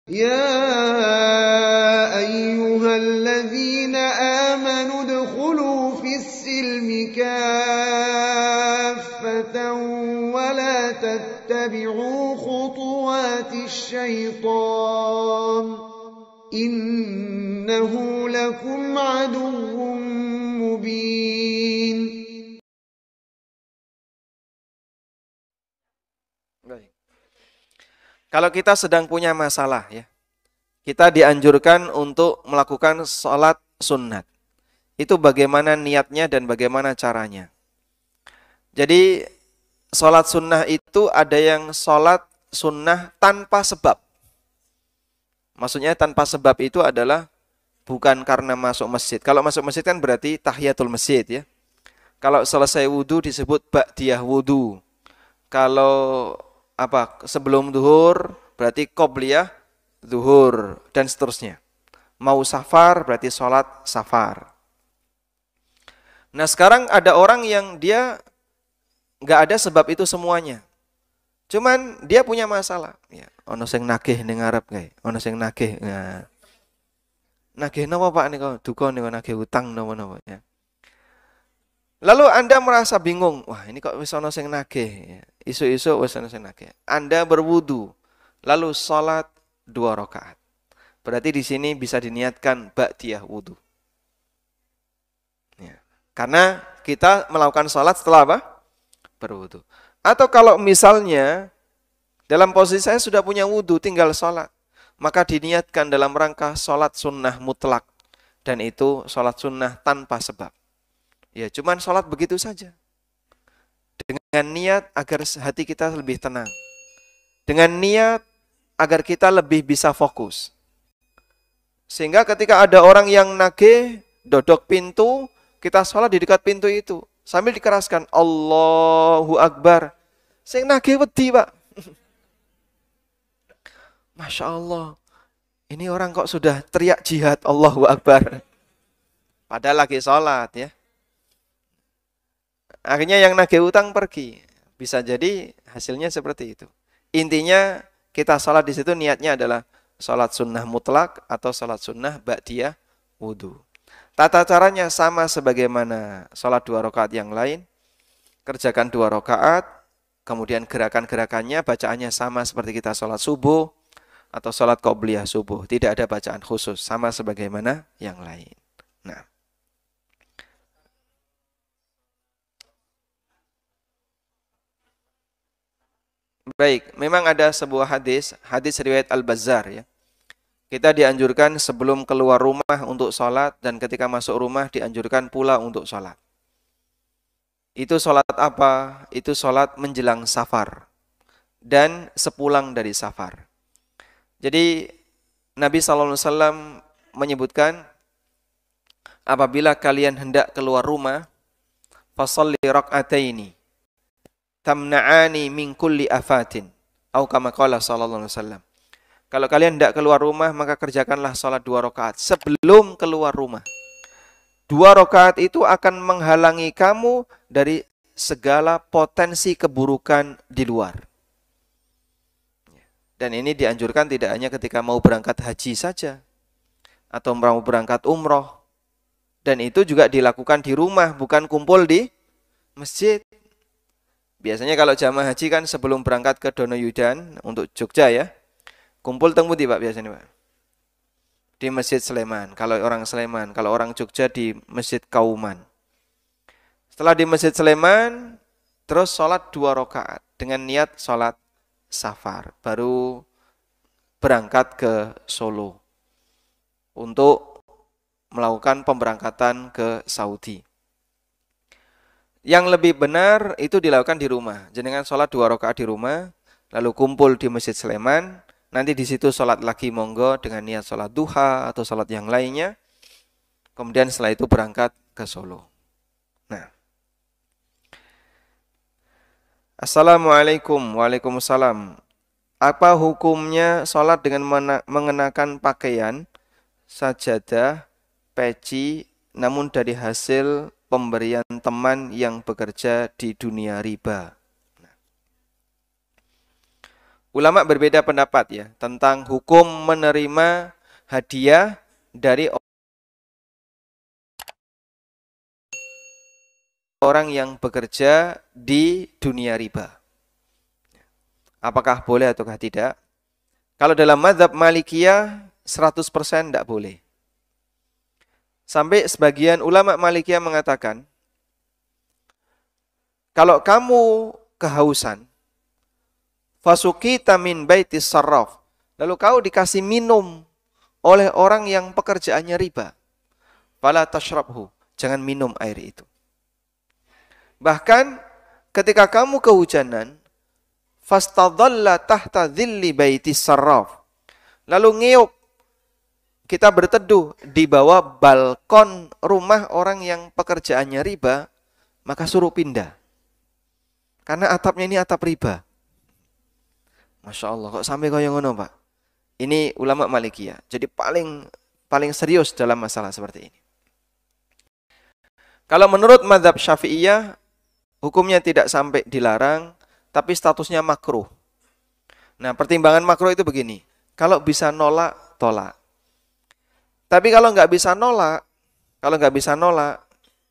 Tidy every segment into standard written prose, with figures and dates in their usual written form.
يا أيها الذين آمنوا ادخلوا في السلم كافة ولا تتبعوا خطوات الشيطان إنه لكم عدو مبين. Kalau kita sedang punya masalah ya, kita dianjurkan untuk melakukan sholat sunnat. Itu bagaimana niatnya dan bagaimana caranya. Jadi sholat sunnah itu ada yang sholat sunnah tanpa sebab. Maksudnya tanpa sebab itu adalah bukan karena masuk masjid. Kalau masuk masjid kan berarti tahiyatul masjid ya. Kalau selesai wudu disebut ba'diyah wudu. Kalau sebelum zuhur berarti qobliyah zuhur dan seterusnya. Mau safar berarti sholat safar. Nah sekarang ada orang yang dia nggak ada sebab itu semuanya. Cuman dia punya masalah. Ya, ono sing nagih ning ngarep kae, ono sing nagih. Nah. Nagih napa Pak nika duka nika nagih utang napa-napa ya. Lalu Anda merasa bingung, wah ini kok wis ana sing nagih. Isu-isu wis ana sing nagih. Anda berwudu, lalu salat 2 rakaat. Berarti di sini bisa diniatkan ba'diyah wudu. Ya. Karena kita melakukan salat setelah apa? Berwudu. Atau kalau misalnya dalam posisi saya sudah punya wudu, tinggal salat, maka diniatkan dalam rangka salat sunnah mutlak. Dan itu salat sunnah tanpa sebab. Ya, cuman sholat begitu saja. Dengan niat agar hati kita lebih tenang. Dengan niat agar kita lebih bisa fokus. Sehingga ketika ada orang yang nagih, dodok pintu, kita sholat di dekat pintu itu. Sambil dikeraskan, Allahu Akbar. Sing nagih wedi, Pak. Masya Allah. Ini orang kok sudah teriak jihad, Allahu Akbar. Padahal lagi sholat ya. Akhirnya yang nagih utang pergi. Bisa jadi hasilnya seperti itu. Intinya kita sholat di situ niatnya adalah sholat sunnah mutlak atau sholat sunnah ba'diyah wudu. Tata caranya sama sebagaimana sholat 2 rakaat yang lain. Kerjakan 2 rakaat, kemudian gerakan-gerakannya, bacaannya sama seperti kita sholat subuh atau sholat qobliyah subuh. Tidak ada bacaan khusus, sama sebagaimana yang lain. Nah. Baik, memang ada sebuah hadis riwayat Al-Bazzar ya. Kita dianjurkan sebelum keluar rumah untuk sholat dan ketika masuk rumah dianjurkan pula untuk sholat. Itu sholat apa? Itu sholat menjelang safar dan sepulang dari safar. Jadi Nabi SAW menyebutkan apabila kalian hendak keluar rumah, fasholli rak'ataini tamna'ani min kulli afatin atau kama qala sallallahu alaihi wasallam. Kalau kalian hendak keluar rumah maka kerjakanlah salat 2 rakaat sebelum keluar rumah. 2 rakaat itu akan menghalangi kamu dari segala potensi keburukan di luar. Dan ini dianjurkan tidak hanya ketika mau berangkat haji saja atau mau berangkat umroh. Dan itu juga dilakukan di rumah, bukan kumpul di masjid. Biasanya kalau jamaah haji kan sebelum berangkat ke Donoyudan untuk Jogja ya, kumpul teng pundi Pak biasanya Pak? Di Masjid Sleman. Kalau orang Sleman, kalau orang Jogja di Masjid Kauman. Setelah di Masjid Sleman, terus sholat 2 rakaat dengan niat sholat safar. Baru berangkat ke Solo untuk melakukan pemberangkatan ke Saudi. Yang lebih benar itu dilakukan di rumah. Jenengan sholat 2 rakaat di rumah, lalu kumpul di Masjid Sleman. Nanti di situ sholat lagi monggo dengan niat sholat duha atau sholat yang lainnya. Kemudian setelah itu berangkat ke Solo. Nah, Assalamualaikum, waalaikumsalam. Apa hukumnya sholat dengan mengenakan pakaian sajadah, peci, namun dari hasil pemberian teman yang bekerja di dunia riba? Nah. ulama berbeda pendapat ya tentang hukum menerima hadiah dari orang yang bekerja di dunia riba. Apakah boleh ataukah tidak? Kalau dalam mazhab Malikiyah 100% tidak boleh. Sampai sebagian ulama Malikiyah mengatakan, kalau kamu kehausan, fasukita min baitis sarraf, lalu kau dikasih minum oleh orang yang pekerjaannya riba, fala tashrabhu, jangan minum air itu. Bahkan ketika kamu kehujanan, fastadalla tahta dhilli baitis sarraf, lalu ngeyup, kita berteduh di bawah balkon rumah orang yang pekerjaannya riba, maka suruh pindah. Karena atapnya ini atap riba. Masya Allah, kok sampai kaya ngono Pak? Ini ulama Malikiyah. Jadi paling serius dalam masalah seperti ini. Kalau menurut mazhab Syafi'iyah, hukumnya tidak sampai dilarang, tapi statusnya makruh. Nah, pertimbangan makruh itu begini. Kalau bisa nolak, tolak. Tapi kalau nggak bisa nolak,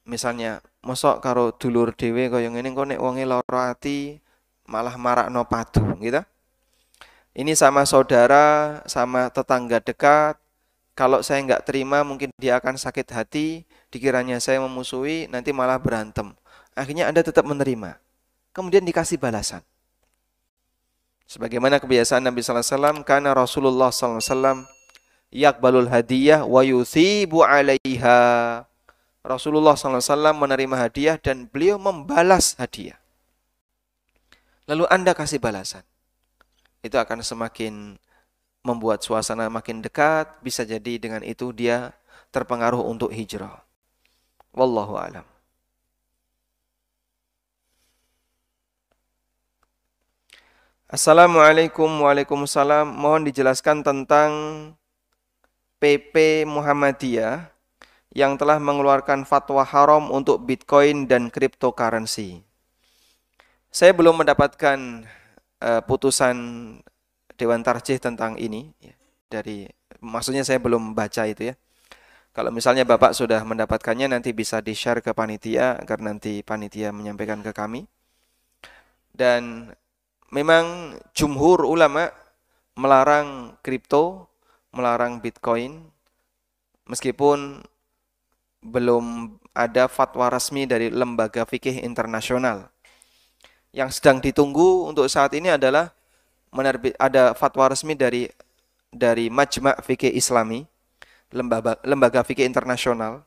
misalnya, mosok karo dulur dhewe kaya ngene kok nek wonge lara ati malah marakno padu, gitu. Ini sama saudara, sama tetangga dekat. Kalau saya nggak terima, mungkin dia akan sakit hati. Dikiranya saya memusuhi, nanti malah berantem. Akhirnya Anda tetap menerima. Kemudian dikasih balasan. Sebagaimana kebiasaan Nabi sallallahu alaihi wasallam, karena Rasulullah sallallahu alaihi wasallam yaqbalul hadiyah wa yuthibu 'alaiha. Rasulullah SAW menerima hadiah dan beliau membalas hadiah. Lalu Anda kasih balasan. Itu akan semakin membuat suasana makin dekat. Bisa jadi dengan itu dia terpengaruh untuk hijrah. Wallahu a'lam. Assalamualaikum, waalaikumsalam. Mohon dijelaskan tentang PP Muhammadiyah yang telah mengeluarkan fatwa haram untuk Bitcoin dan cryptocurrency. Saya belum mendapatkan putusan Dewan Tarjih tentang ini ya, maksudnya saya belum baca itu ya. Kalau misalnya Bapak sudah mendapatkannya, nanti bisa di-share ke panitia agar nanti panitia menyampaikan ke kami. Dan memang jumhur ulama melarang kripto, melarang Bitcoin, meskipun belum ada fatwa resmi dari lembaga fikih internasional. Yang sedang ditunggu untuk saat ini adalah ada fatwa resmi dari Majma' Fikih Islami, lembaga fikih internasional,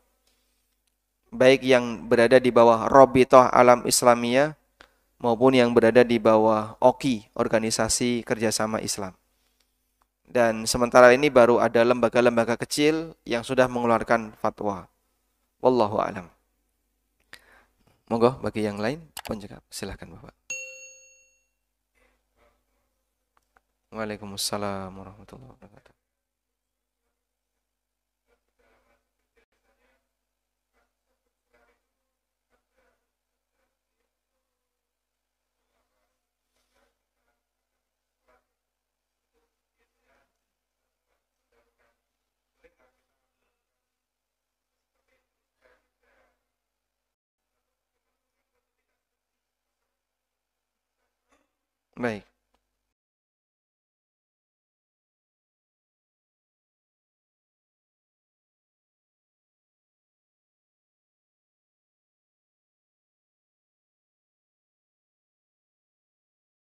baik yang berada di bawah Rabithah Alam Islamiyah maupun yang berada di bawah OKI, Organisasi Kerjasama Islam. Dan sementara ini baru ada lembaga-lembaga kecil yang sudah mengeluarkan fatwa. Wallahu a'lam. Monggo bagi yang lain penjawab, silakan Bapak. Waalaikumsalam warahmatullahi wabarakatuh. Baik.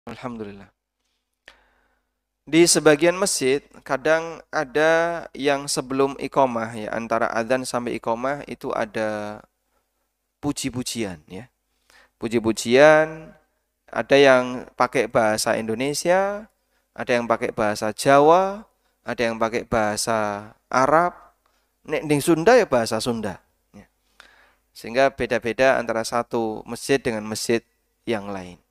Alhamdulillah. Di sebagian masjid kadang ada yang sebelum iqamah ya, antara adzan sampai iqamah itu ada puji-pujian ya. Puji-pujian, ada yang pakai bahasa Indonesia, ada yang pakai bahasa Jawa, ada yang pakai bahasa Arab, nek ning Sunda ya bahasa Sunda ya. Sehingga beda-beda antara satu masjid dengan masjid yang lain.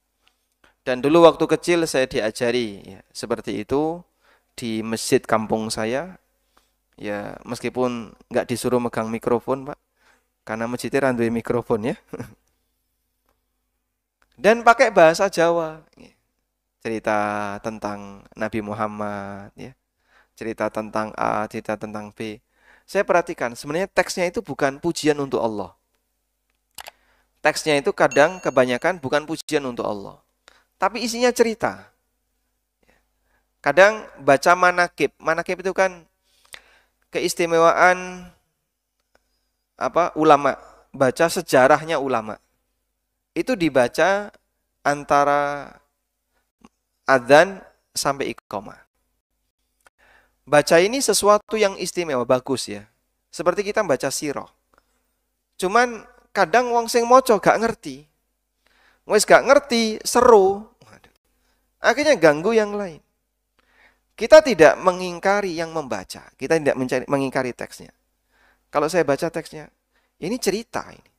Dan dulu waktu kecil saya diajari ya, seperti itu di masjid kampung saya. Ya meskipun nggak disuruh megang mikrofon Pak, karena masjidnya randuwe mikrofon ya. Dan pakai bahasa Jawa. cerita tentang Nabi Muhammad, ya, cerita tentang A, cerita tentang B. Saya perhatikan, sebenarnya teksnya itu bukan pujian untuk Allah. Teksnya itu kadang kebanyakan bukan pujian untuk Allah, tapi isinya cerita. Kadang baca manakib. Manakib itu kan keistimewaan ulama, baca sejarahnya ulama. Itu dibaca antara adzan sampai iqamah. Baca ini sesuatu yang istimewa, bagus ya. Seperti kita baca sirah. Cuman kadang wong sing maca gak ngerti. Wis gak ngerti, seru. Akhirnya ganggu yang lain. Kita tidak mengingkari yang membaca. Kita tidak mengingkari teksnya. Kalau saya baca teksnya, ini cerita ini.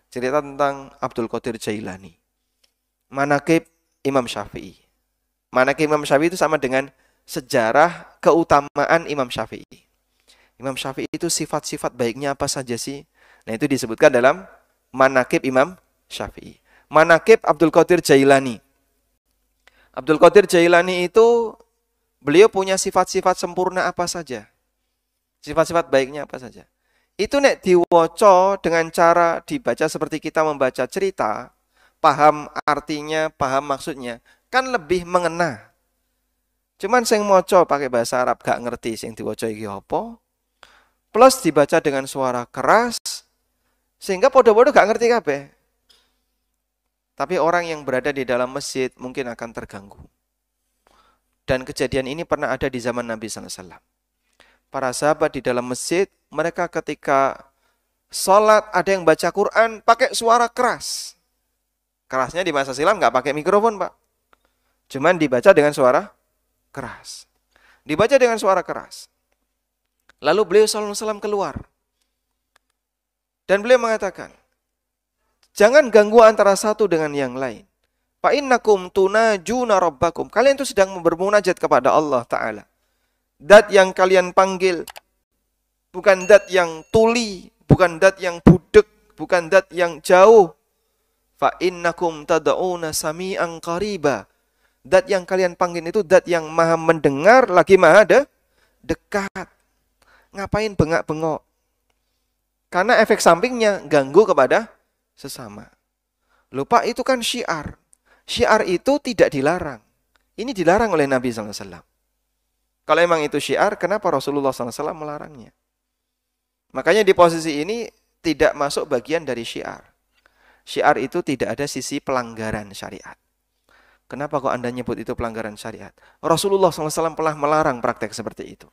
Cerita tentang Abdul Qadir Jailani. Manaqib Imam Syafi'i. Manaqib Imam Syafi'i itu sama dengan sejarah keutamaan Imam Syafi'i. Imam Syafi'i itu sifat-sifat baiknya apa saja sih? Nah, itu disebutkan dalam Manaqib Imam Syafi'i. Manaqib Abdul Qadir Jailani. Abdul Qadir Jailani itu beliau punya sifat-sifat sempurna apa saja? Sifat-sifat baiknya apa saja? Itu nek diwaca dengan cara dibaca seperti kita membaca cerita, paham artinya, paham maksudnya, kan lebih mengena. Cuman sing maca pakai bahasa Arab gak ngerti sing diwaca iki apa. Plus dibaca dengan suara keras sehingga podo-podo gak ngerti kabeh. Tapi orang yang berada di dalam masjid mungkin akan terganggu. Dan kejadian ini pernah ada di zaman Nabi SAW. Para sahabat di dalam masjid, mereka ketika sholat ada yang baca Quran pakai suara keras. Kerasnya di masa silam nggak pakai mikrofon, Pak. Cuman dibaca dengan suara keras. Dibaca dengan suara keras. Lalu beliau SAW keluar. Dan beliau mengatakan, jangan ganggu antara satu dengan yang lain. Fa innakum tunajuna rabbakum. Kalian itu sedang bermunajat kepada Allah Ta'ala. Dat yang kalian panggil bukan dat yang tuli, bukan dat yang budek, bukan dat yang jauh. Fa innakum tad'una sami'an qariba. Dat yang kalian panggil itu dat yang maha mendengar lagi maha dekat. Ngapain bengak-bengok? Karena efek sampingnya ganggu kepada sesama. Lupa itu kan syiar. Syiar itu tidak dilarang. Ini dilarang oleh Nabi SAW. Kalau emang itu syiar, kenapa Rasulullah SAW melarangnya? Makanya di posisi ini tidak masuk bagian dari syiar. Syiar itu tidak ada sisi pelanggaran syariat. Kenapa kok Anda nyebut itu pelanggaran syariat? Rasulullah SAW pernah melarang praktek seperti itu.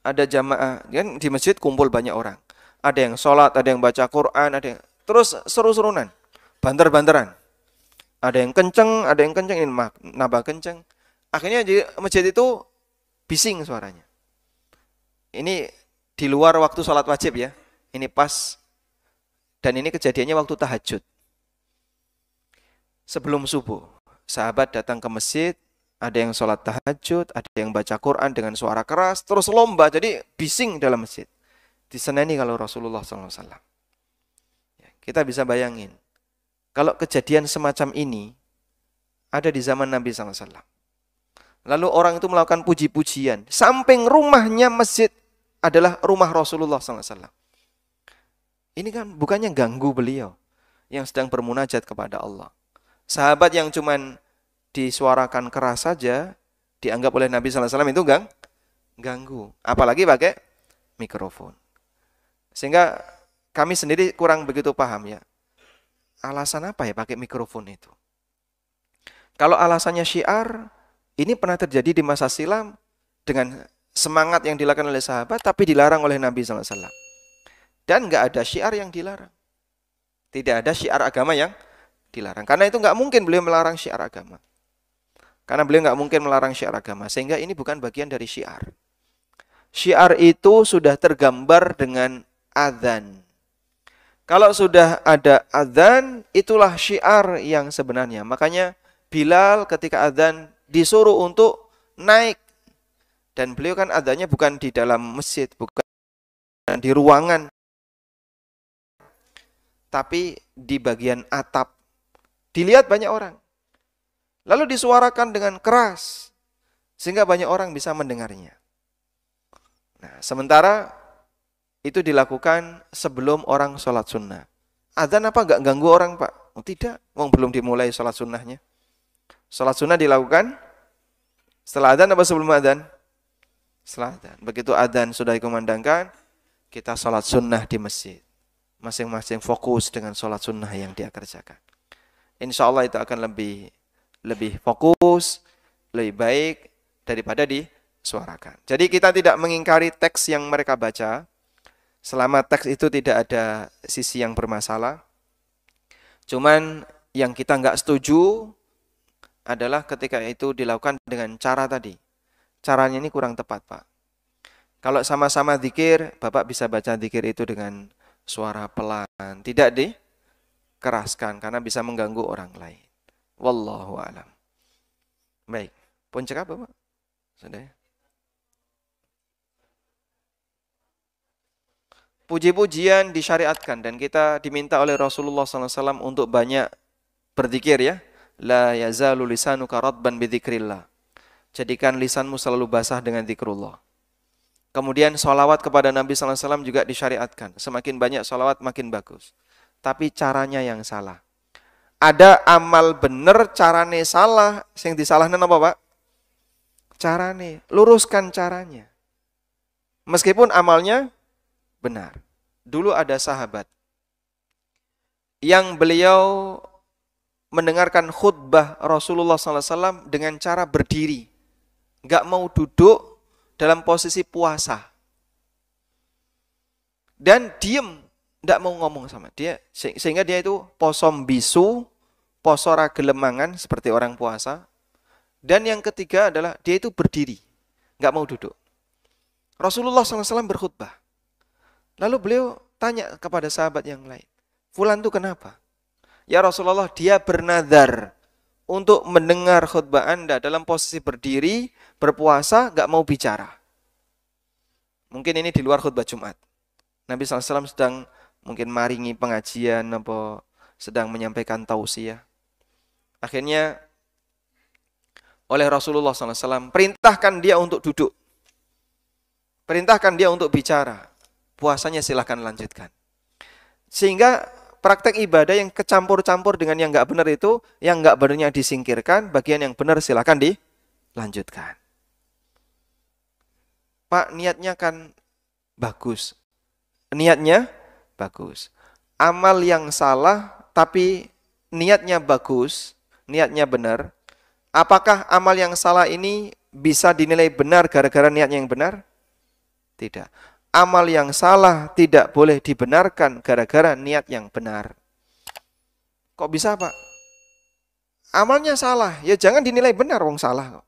Ada jamaah, kan di masjid kumpul banyak orang. Ada yang sholat, ada yang baca Quran, ada yang terus seru-serunan, banter-banteran. Ada yang kenceng, ini nambah kenceng. Akhirnya di masjid itu bising suaranya. Ini di luar waktu sholat wajib ya. Ini pas. Dan ini kejadiannya waktu tahajud. Sebelum subuh. Sahabat datang ke masjid. Ada yang sholat tahajud. Ada yang baca Quran dengan suara keras. Terus lomba. Jadi bising dalam masjid. Diseneni kalau Rasulullah SAW. Kita bisa bayangin. Kalau kejadian semacam ini. Ada di zaman Nabi SAW. Lalu orang itu melakukan puji-pujian. Samping rumahnya masjid adalah rumah Rasulullah SAW. Ini kan bukannya ganggu beliau yang sedang bermunajat kepada Allah. Sahabat yang cuman disuarakan keras saja dianggap oleh Nabi SAW itu ganggu. Apalagi pakai mikrofon. Sehingga kami sendiri kurang begitu paham ya. Alasan apa ya pakai mikrofon itu? Kalau alasannya syiar, ini pernah terjadi di masa silam dengan semangat yang dilakukan oleh sahabat, tapi dilarang oleh Nabi SAW. Dan nggak ada syiar yang dilarang. Tidak ada syiar agama yang dilarang. Karena itu nggak mungkin beliau melarang syiar agama. Karena beliau nggak mungkin melarang syiar agama. Sehingga ini bukan bagian dari syiar. Syiar itu sudah tergambar dengan adzan. Kalau sudah ada adzan, itulah syiar yang sebenarnya. Makanya Bilal ketika adzan disuruh untuk naik. Dan beliau kan adanya bukan di dalam masjid, bukan di ruangan. Tapi di bagian atap. Dilihat banyak orang. Lalu disuarakan dengan keras, sehingga banyak orang bisa mendengarnya. Nah, sementara itu dilakukan sebelum orang sholat sunnah. Adzan apa nggak ganggu orang, Pak? Oh, tidak, belum dimulai sholat sunnahnya. Sholat sunnah dilakukan setelah adzan apa sebelum adzan? Setelah adzan. Begitu adzan sudah dikumandangkan, kita sholat sunnah di masjid. Masing-masing fokus dengan sholat sunnah yang dia kerjakan. Insya Allah itu akan lebih fokus, lebih baik daripada disuarakan. Jadi kita tidak mengingkari teks yang mereka baca, selama teks itu tidak ada sisi yang bermasalah. Cuman yang kita nggak setuju adalah ketika itu dilakukan dengan cara tadi. Caranya ini kurang tepat, Pak. Kalau sama-sama zikir, Bapak bisa baca zikir itu dengan suara pelan, tidak dikeraskan karena bisa mengganggu orang lain. Wallahu a'lam. Baik, puncak apa, Pak? Sudah ya? Puji-pujian disyariatkan dan kita diminta oleh Rasulullah SAW untuk banyak berzikir ya. La yazalu lisanuka radban bidzikrillah. Jadikan lisanmu selalu basah dengan zikrullah. Kemudian sholawat kepada Nabi SAW juga disyariatkan. Semakin banyak sholawat makin bagus. Tapi caranya yang salah. Ada amal bener, carane salah. Yang disalahkan apa, Pak? Carane. Luruskan caranya. Meskipun amalnya benar. Dulu ada sahabat yang beliau mendengarkan khutbah Rasulullah SAW dengan cara berdiri. Nggak mau duduk dalam posisi puasa. Dan diem, nggak mau ngomong sama dia. Sehingga dia itu posom bisu, posora gelemangan seperti orang puasa. Dan yang ketiga adalah dia itu berdiri, nggak mau duduk. Rasulullah SAW berkhutbah. Lalu beliau tanya kepada sahabat yang lain, Fulan itu kenapa? Ya Rasulullah, dia bernadar untuk mendengar khutbah Anda dalam posisi berdiri, berpuasa, nggak mau bicara. Mungkin ini di luar khutbah Jumat. Nabi SAW sedang mungkin maringi pengajian, atau sedang menyampaikan tausiah. Akhirnya oleh Rasulullah SAW perintahkan dia untuk duduk. Perintahkan dia untuk bicara. Puasanya silahkan lanjutkan. Sehingga praktek ibadah yang kecampur-campur dengan yang nggak benar itu, yang nggak benarnya disingkirkan, bagian yang benar silahkan dilanjutkan. Pak, niatnya kan bagus. Niatnya bagus. Amal yang salah, tapi niatnya bagus, niatnya benar. Apakah amal yang salah ini bisa dinilai benar gara-gara niatnya yang benar? Tidak. Amal yang salah tidak boleh dibenarkan gara-gara niat yang benar. Kok bisa, Pak? Amalnya salah, ya jangan dinilai benar, wong salah.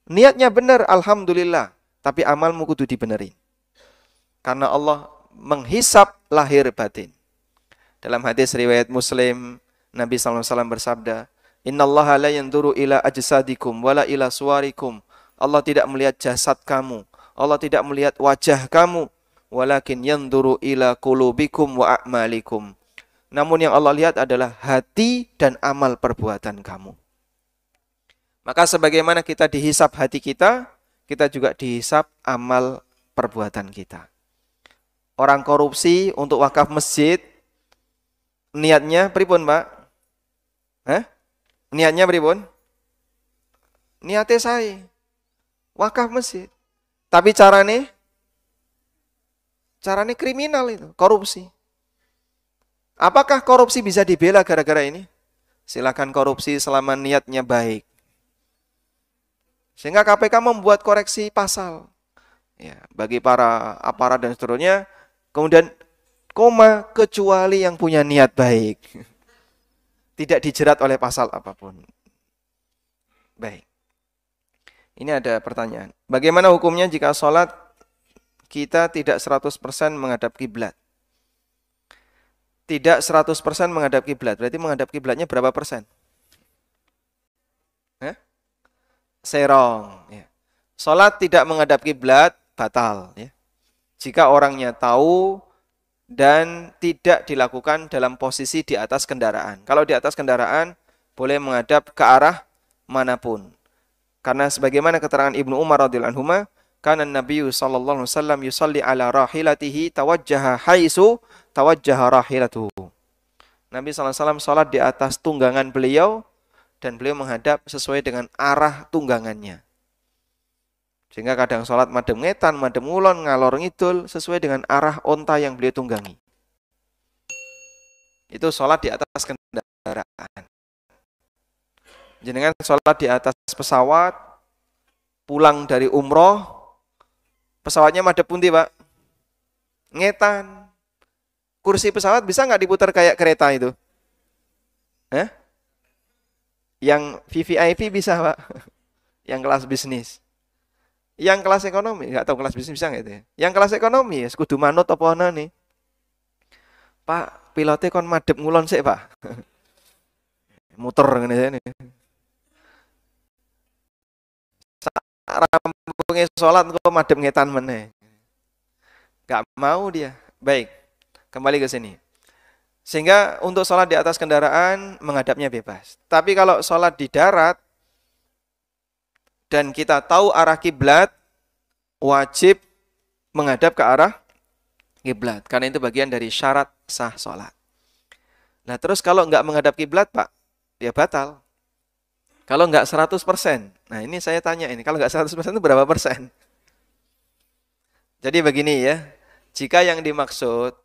Niatnya benar, alhamdulillah. Tapi amalmu kudu dibenerin. Karena Allah menghisap lahir batin. Dalam hadis riwayat Muslim, Nabi SAW bersabda, Innallaha la yanzuru ila ajsadikum wala ila suwarikum. Allah tidak melihat jasad kamu. Allah tidak melihat wajah kamu. Walakin yanzuru ila qulubikum wa a'malikum. Namun yang Allah lihat adalah hati dan amal perbuatan kamu. Maka sebagaimana kita dihisap hati kita juga dihisap amal perbuatan kita. Orang korupsi untuk wakaf masjid, niatnya pripun, Pak? Niatnya pripun? Niatnya saya wakaf masjid. Tapi carane kriminal itu, korupsi. Apakah korupsi bisa dibela gara-gara ini? Silakan korupsi selama niatnya baik. Sehingga KPK membuat koreksi pasal. Ya, bagi para aparat dan seterusnya, kemudian koma kecuali yang punya niat baik. Tidak dijerat oleh pasal apapun. Baik. Ini ada pertanyaan. Bagaimana hukumnya jika sholat kita tidak 100% menghadap kiblat? Tidak 100% menghadap kiblat. Berarti menghadap kiblatnya berapa persen? Serong. Ya. Sholat tidak menghadap kiblat batal. Ya. Jika orangnya tahu dan tidak dilakukan dalam posisi di atas kendaraan. Kalau di atas kendaraan boleh menghadap ke arah manapun. Karena sebagaimana keterangan Ibnu Umar radhiyallahu anhuma, kana Nabi sallallahu alaihi wasallam yusalli ala rahilatihi tawajjaha haitsu tawajjaha rahilatuhu. Nabi sallallahu alaihi wasallam salat di atas tunggangan beliau dan beliau menghadap sesuai dengan arah tunggangannya. Sehingga kadang salat madhep ngetan, madhep ngulon, ngalor ngidul sesuai dengan arah onta yang beliau tunggangi. Itu salat di atas kendaraan. Jenengan sholat di atas pesawat, pulang dari umroh, pesawatnya madhep pundi, Pak? Ngetan. Kursi pesawat bisa nggak diputar kayak kereta itu? Yang VVIP bisa, Pak. Yang kelas bisnis. Yang kelas ekonomi, nggak tahu kelas bisnis bisa nggak itu ya? Yang kelas ekonomi, ya kudu manut apa ana nih? Pak, pilotnya kon madhep ngulon sik, Pak. Muter ngene nih. Rampungnya sholat kok madhep ngetan meneh. Gak mau dia. Baik, kembali ke sini. Sehingga untuk sholat di atas kendaraan menghadapnya bebas. Tapi kalau sholat di darat dan kita tahu arah kiblat, wajib menghadap ke arah kiblat. Karena itu bagian dari syarat sah sholat. Nah terus kalau nggak menghadap kiblat, Pak, ya batal. Kalau nggak 100%, nah ini saya tanya ini, kalau nggak 100% itu berapa persen? Jadi begini ya, jika yang dimaksud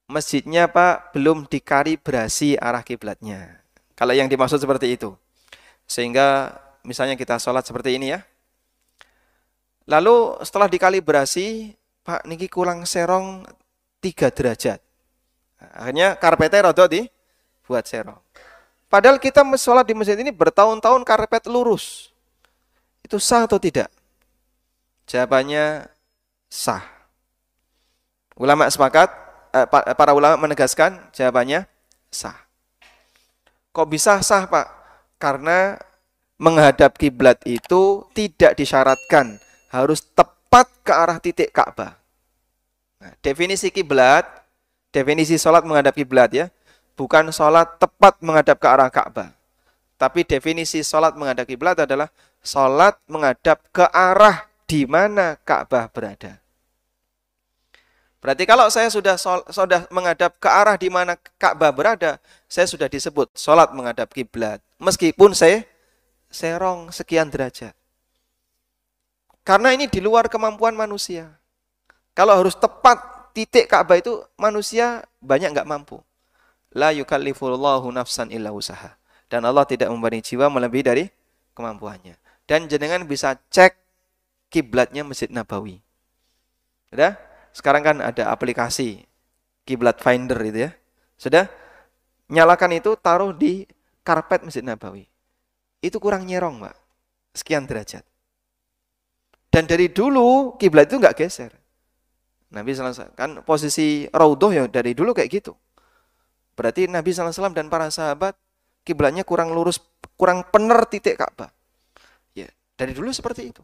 masjidnya Pak belum dikalibrasi arah kiblatnya. Kalau yang dimaksud seperti itu. Sehingga misalnya kita sholat seperti ini ya. Lalu setelah dikalibrasi, Pak niki kurang serong 3 derajat. Akhirnya karpetnya rodok dibuat serong. Padahal kita sholat di masjid ini bertahun-tahun karpet lurus. Itu sah atau tidak? Jawabannya sah. Ulama sepakat, para ulama menegaskan jawabannya sah. Kok bisa sah, Pak? Karena menghadap kiblat itu tidak disyaratkan harus tepat ke arah titik Ka'bah. Nah, definisi kiblat, definisi sholat menghadap kiblat ya. Bukan sholat tepat menghadap ke arah Ka'bah. Tapi definisi sholat menghadap kiblat adalah sholat menghadap ke arah di mana Ka'bah berada. Berarti kalau saya sudah menghadap ke arah di mana Ka'bah berada, saya sudah disebut sholat menghadap kiblat. Meskipun saya serong sekian derajat. Karena ini di luar kemampuan manusia. Kalau harus tepat titik Ka'bah itu manusia banyak nggak mampu. La yukallifullahu nafsan illa usaha. Dan Allah tidak membebani jiwa melebihi dari kemampuannya. Dan jenengan bisa cek kiblatnya Masjid Nabawi. Sudah? Sekarang kan ada aplikasi Kiblat Finder itu ya. Sudah? Nyalakan itu, taruh di karpet Masjid Nabawi. Itu kurang nyerong, Mbak. Sekian derajat. Dan dari dulu kiblat itu enggak geser. Nabi SAW kan posisi raudhah ya dari dulu kayak gitu. Berarti Nabi SAW dan para sahabat kiblatnya kurang lurus, kurang benar titik Ka'bah. Ya, dari dulu seperti itu.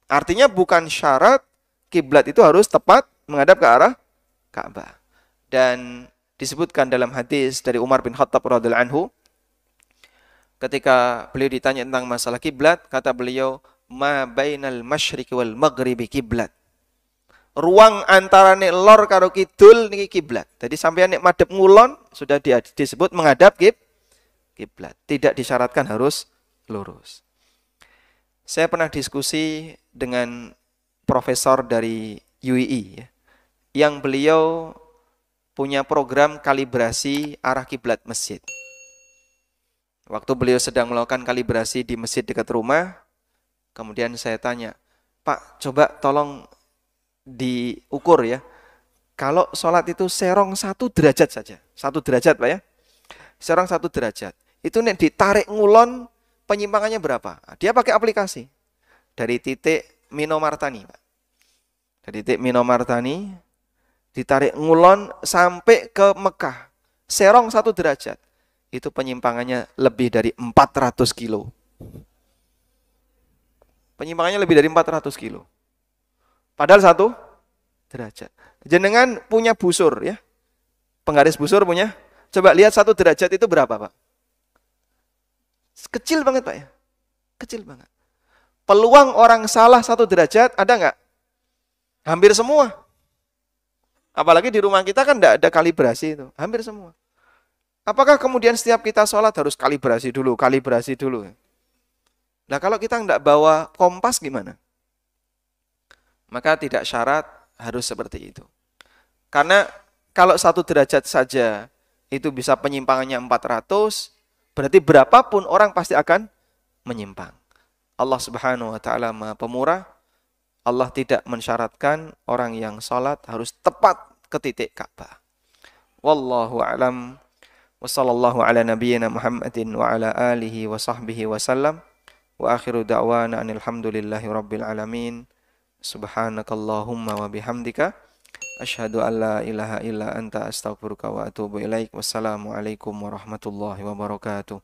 Artinya bukan syarat kiblat itu harus tepat menghadap ke arah Ka'bah. Dan disebutkan dalam hadis dari Umar bin Khattab radhiyallahu anhu, ketika beliau ditanya tentang masalah kiblat, kata beliau, "Ma bainal masyriqi wal maghribi kiblat." Ruang antara nek lor karo kidul niki kiblat. Jadi sampeyan nek madhep ngulon sudah disebut menghadap kiblat. Tidak disyaratkan harus lurus. Saya pernah diskusi dengan profesor dari UII ya, yang beliau punya program kalibrasi arah kiblat masjid. Waktu beliau sedang melakukan kalibrasi di masjid dekat rumah, kemudian saya tanya, "Pak, coba tolong diukur ya. Kalau sholat itu serong 1 derajat saja. 1 derajat, Pak ya. Serong 1 derajat. Itu nih ditarik ngulon penyimpangannya berapa?" Dia pakai aplikasi. Dari titik Minomartani, Pak. Dari titik Minomartani ditarik ngulon sampai ke Mekah. Serong 1 derajat. Itu penyimpangannya lebih dari 400 kilo. Penyimpangannya lebih dari 400 kilo. Padahal 1 derajat. Jenengan punya busur ya. Penggaris busur punya. Coba lihat 1 derajat itu berapa, Pak? Kecil banget Pak ya. Kecil banget. Peluang orang salah 1 derajat ada nggak? Hampir semua. Apalagi di rumah kita kan nggak ada kalibrasi itu. Hampir semua. Apakah kemudian setiap kita sholat harus kalibrasi dulu? Nah kalau kita nggak bawa kompas gimana? Maka tidak syarat harus seperti itu. Karena kalau 1 derajat saja itu bisa penyimpangannya 400, berarti berapapun orang pasti akan menyimpang. Allah Subhanahu wa taala Maha Pemurah. Allah tidak mensyaratkan orang yang salat harus tepat ke titik Ka'bah. Wallahu a'lam. Wa sallallahu ala nabiyyina Muhammadin wa ala alihi wa sahbihi wa sallam. Wa akhiru da'wana alhamdulillahi rabbil alamin. Subhanakallahumma wa bihamdika asyhadu an la ilaha illa anta astaghfiruka wa atubu ilaik. Wassalamu alaikum warahmatullahi wabarakatuh.